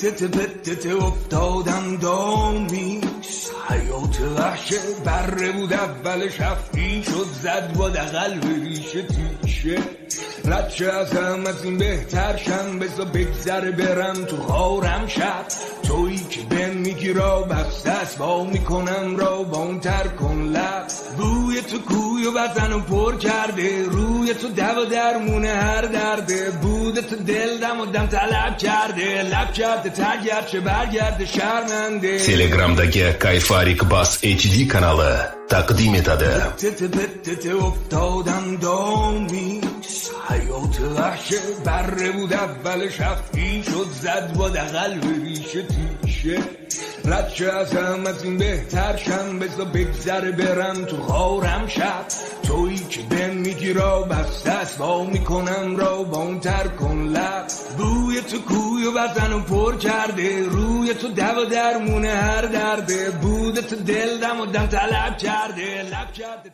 پتت افتادم دامی حیات وحشه بره بود اولش افتی شد زد با دقل به ریشه تیشه ردشه از هم از این بهتر شم بزا بگذره برم تو خارم شب تویی که بهم میگی را بسته است با میکنم را با اون تر کن لب بوی تو کوی و بزن و پر کرده روی تو دو درمونه هر درده بوده تو دل دم و دم طلب کرده لب کرده ترگرچه برگرده شرمنده. Telegram'daki Kayfarik Bas HD kanalı takdim etadi. پتت افتادم دامی حیات وحشه بره بود اولش افتی شد زد با دقل به ریشه تیشه ردشه از هم از این بهتر شم بزا بگذره برم تو خارم شب تویی که بهم میگی را بسته است با میکنم را با اون تر کن لب بوی تو کوی و بزن و پر کرده روی تو دو درمونه هر درده بوده تو دل دم و دم طلب کرده لب کرده